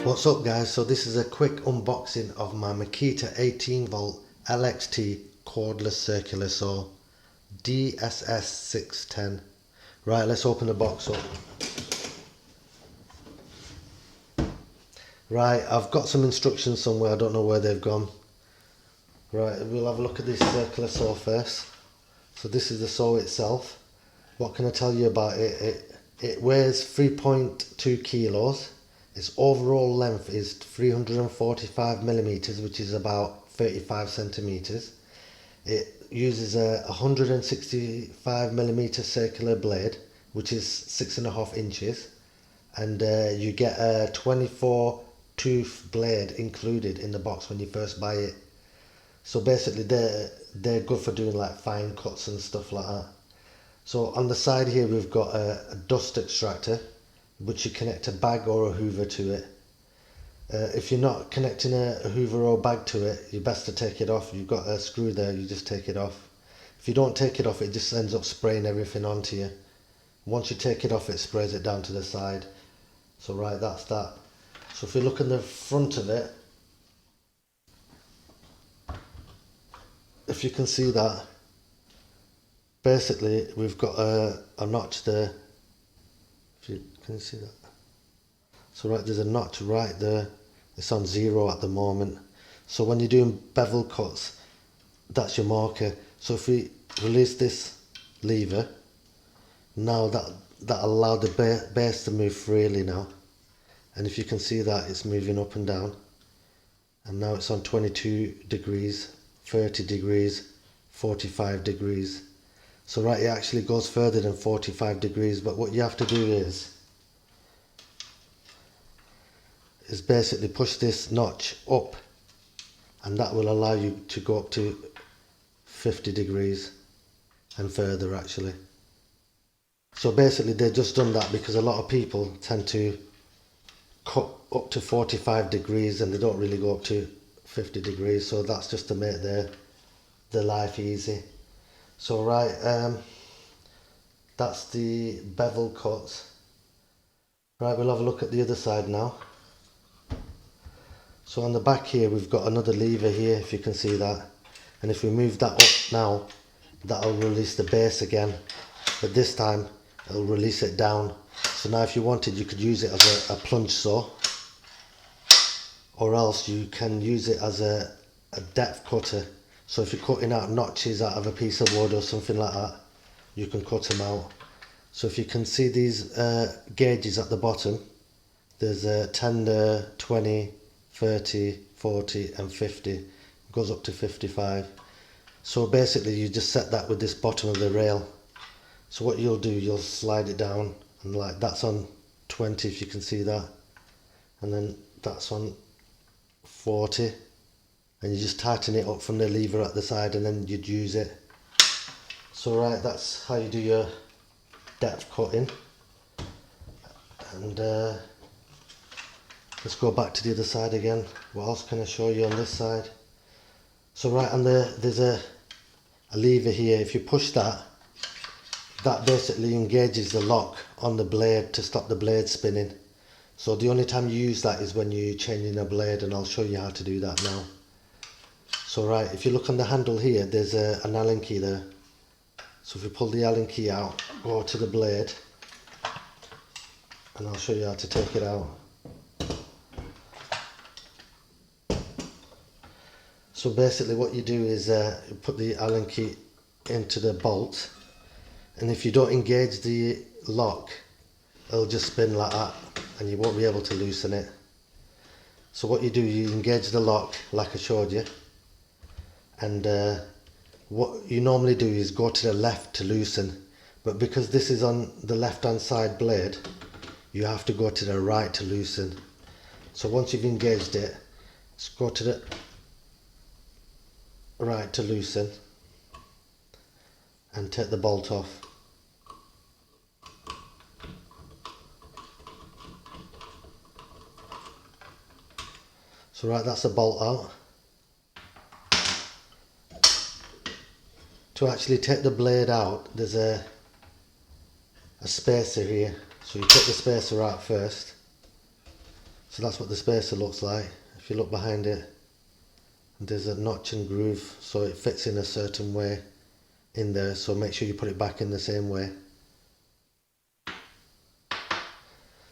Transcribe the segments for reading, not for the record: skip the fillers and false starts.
What's up guys, so this is a quick unboxing of my Makita 18v LXT Cordless Circular Saw DSS610. Right, let's open the box up. Right, I've got some instructions somewhere, I don't know where they've gone. Right, we'll have a look at this circular saw first. So this is the saw itself. What can I tell you about it? It weighs 3.2 kilos. Its overall length is 345 millimeters, which is about 35 centimeters. It uses a 165 millimeter circular blade, which is 6.5 inches, and you get a 24 tooth blade included in the box when you first buy it. So basically they're good for doing like fine cuts and stuff like that. So on the side here we've got a dust extractor, which you connect a bag or a hoover to it. If you're not connecting a hoover or bag to it, you're best to take it off. You've got a screw there, you just take it off. If you don't take it off, it just ends up spraying everything onto you. Once you take it off, it sprays it down to the side. So right, that's that. So if you look in the front of it, if you can see that, basically we've got a notch there. If you can see that. So right, there's a notch right there. It's on 0 at the moment. So when you're doing bevel cuts, that's your marker. So if we release this lever, now that allowed the base to move freely now. And if you can see that, it's moving up and down. And now it's on 22 degrees, 30 degrees, 45 degrees. So right, it actually goes further than 45 degrees, but what you have to do is basically push this notch up, and that will allow you to go up to 50 degrees and further actually. So basically they've just done that because a lot of people tend to cut up to 45 degrees and they don't really go up to 50 degrees, so that's just to make their life easy. So right, that's the bevel cuts. Right, we'll have a look at the other side now. So on the back here we've got another lever here, if you can see that, and if we move that up now, that'll release the base again, but this time it'll release it down. So now if you wanted, you could use it as a plunge saw, or else you can use it as a depth cutter. So if you're cutting out notches out of a piece of wood or something like that, you can cut them out. So if you can see these gauges at the bottom, there's a 10, 20, 30, 40 and 50. It goes up to 55. So basically you just set that with this bottom of the rail. So what you'll do, you'll slide it down, and like that's on 20 if you can see that, and then that's on 40, and you just tighten it up from the lever at the side and then you'd use it. So right, that's how you do your depth cutting. And let's go back to the other side again. What else can I show you on this side? So right on there's a lever here. If you push that, that basically engages the lock on the blade to stop the blade spinning. So the only time you use that is when you're changing a blade, and I'll show you how to do that now. So right, if you look on the handle here, there's an Allen key there. So if you pull the Allen key out, go to the blade, and I'll show you how to take it out. So basically what you do is you put the Allen key into the bolt, and if you don't engage the lock, it'll just spin like that and you won't be able to loosen it. So what you do, you engage the lock like I showed you, and what you normally do is go to the left to loosen, but because this is on the left hand side blade, you have to go to the right to loosen. So once you've engaged it, just go to the right to loosen and take the bolt off. So right, that's the bolt out. To actually take the blade out, there's a spacer here. So you take the spacer out first, So that's what the spacer looks like. If you look behind it, there's a notch and groove, so it fits in a certain way in there, so make sure you put it back in the same way.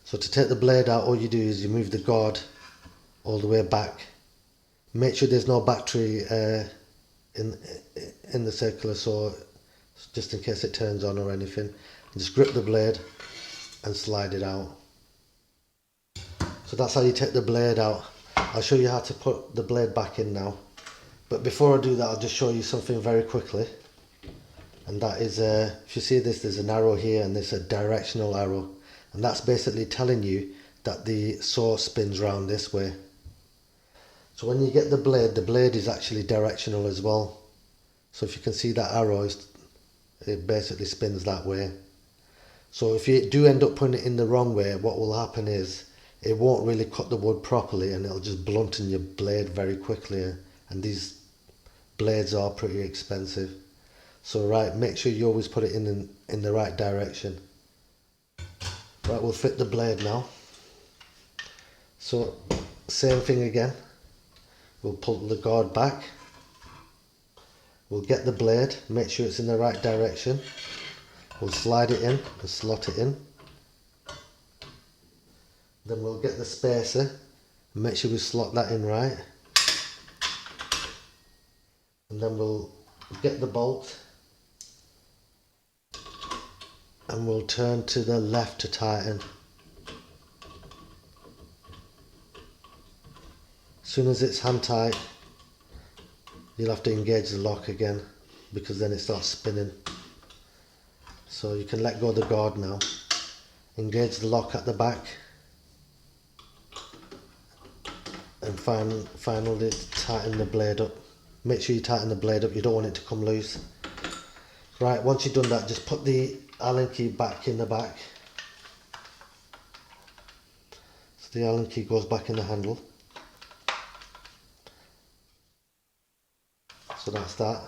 So to take the blade out, all you do is you move the guard all the way back. Make sure there's no battery in the circular saw, just in case it turns on or anything. And just grip the blade and slide it out. So that's how you take the blade out. I'll show you how to put the blade back in now. But before I do that, I'll just show you something very quickly. And that is, if you see this, there's an arrow here and there's a directional arrow. And that's basically telling you that the saw spins round this way. So when you get the blade is actually directional as well. So if you can see that arrow, it basically spins that way. So if you do end up putting it in the wrong way, what will happen is it won't really cut the wood properly and it'll just blunten your blade very quickly. And these blades are pretty expensive. So right, make sure you always put it in the right direction. Right, we'll fit the blade now. So same thing again. We'll pull the guard back. We'll get the blade, make sure it's in the right direction. We'll slide it in and slot it in. Then we'll get the spacer and make sure we slot that in right. And then we'll get the bolt and we'll turn to the left to tighten. As soon as it's hand tight, you'll have to engage the lock again because then it starts spinning. So you can let go of the guard now. Engage the lock at the back and finally tighten the blade up. Make sure you tighten the blade up, you don't want it to come loose. Right, once you've done that, just put the Allen key back in the back. So the Allen key goes back in the handle. So that's that.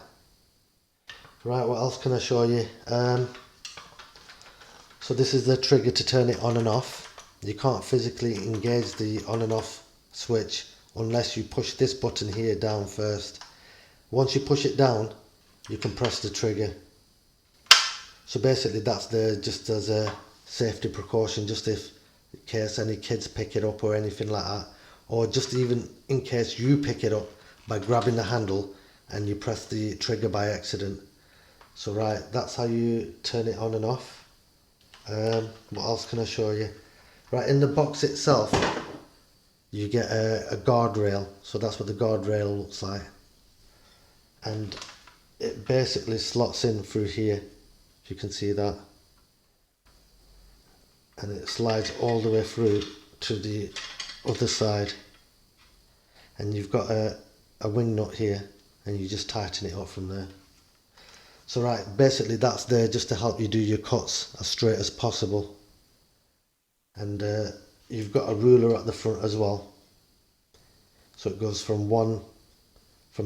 Right, what else can I show you? So this is the trigger to turn it on and off. You can't physically engage the on and off switch unless you push this button here down first. Once you push it down, you can press the trigger. So basically that's there just as a safety precaution, just in case any kids pick it up or anything like that, or just even in case you pick it up by grabbing the handle and you press the trigger by accident. So right, that's how you turn it on and off. What else can I show you? Right, in the box itself you get a guardrail, so that's what the guardrail looks like, and it basically slots in through here, if you can see that, and it slides all the way through to the other side, and you've got a wing nut here and you just tighten it up from there. So right, basically that's there just to help you do your cuts as straight as possible. And you've got a ruler at the front as well. So it goes from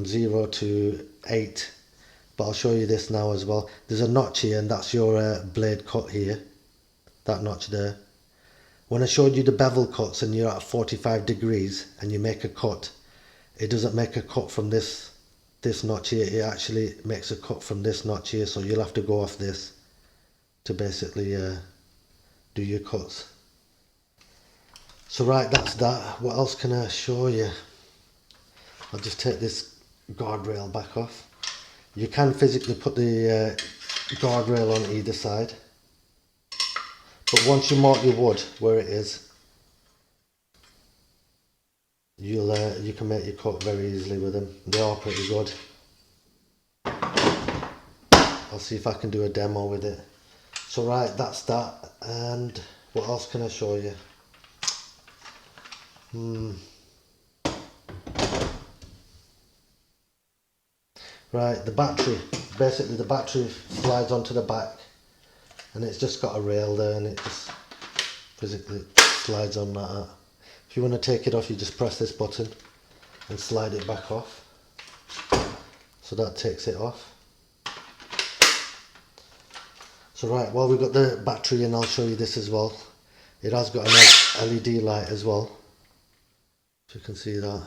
0 to 8. But I'll show you this now as well. There's a notch here and that's your blade cut here. That notch there. When I showed you the bevel cuts and you're at 45 degrees and you make a cut, it doesn't make a cut from this notch here, it actually makes a cut from this notch here, so you'll have to go off this to basically do your cuts. So right, that's that. What else can I show you? I'll just take this guardrail back off. You can physically put the guardrail on either side, but once you mark your wood where it is, you can make your cut very easily with them. They are pretty good. I'll see if I can do a demo with it. So right, that's that. And what else can I show you? Right, the battery. Basically the battery slides onto the back and it's just got a rail there and it just physically slides on like that. If you want to take it off, you just press this button and slide it back off. So that takes it off. So right, while we've got the battery in, I'll show you this as well. It has got an LED light as well. If you can see that.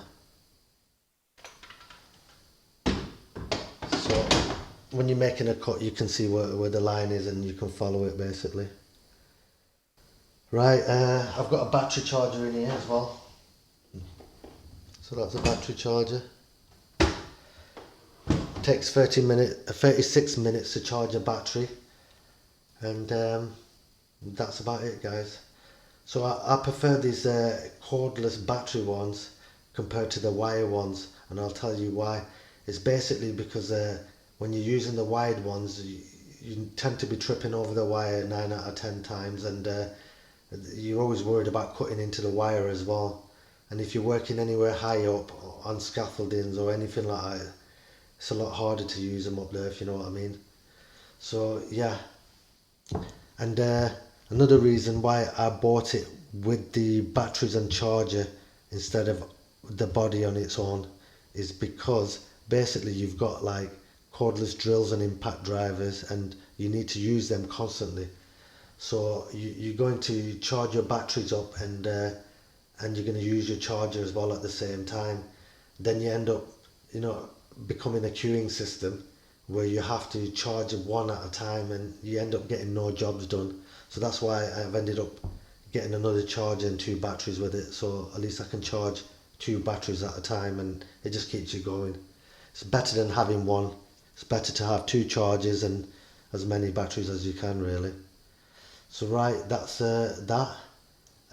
So when you're making a cut, you can see where the line is and you can follow it basically. Right, I've got a battery charger in here as well. So that's a battery charger. Takes 36 minutes to charge a battery, and that's about it, guys. So I prefer these cordless battery ones compared to the wire ones, and I'll tell you why. It's basically because when you're using the wired ones, you tend to be tripping over the wire 9 out of 10 times, and you're always worried about cutting into the wire as well. And if you're working anywhere high up on scaffoldings or anything like that, it's a lot harder to use them up there, if you know what I mean. So yeah, and another reason why I bought it with the batteries and charger instead of the body on its own is because basically you've got like cordless drills and impact drivers, and you need to use them constantly. So you're going to charge your batteries up, and you're going to use your charger as well at the same time. Then you end up, you know, becoming a queuing system where you have to charge one at a time, and you end up getting no jobs done. So that's why I've ended up getting another charger and 2 batteries with it, so at least I can charge 2 batteries at a time, and it just keeps you going. It's better than having one. It's better to have 2 chargers and as many batteries as you can, really. So right, that's that,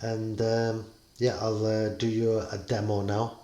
and yeah, I'll do you a demo now.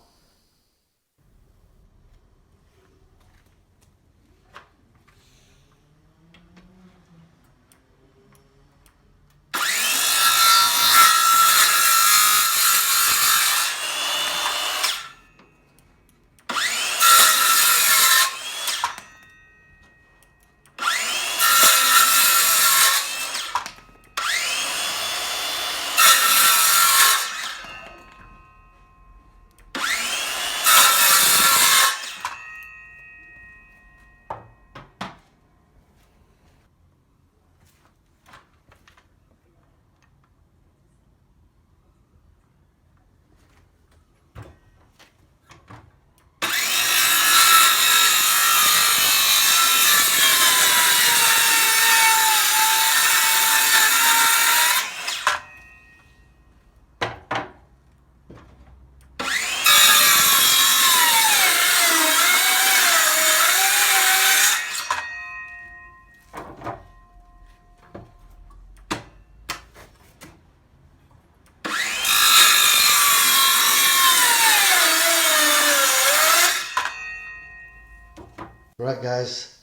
Right guys,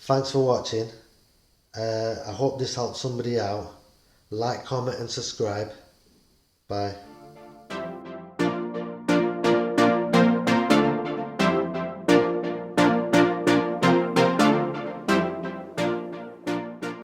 thanks for watching. I hope this helps somebody out. Like, comment and subscribe. Bye.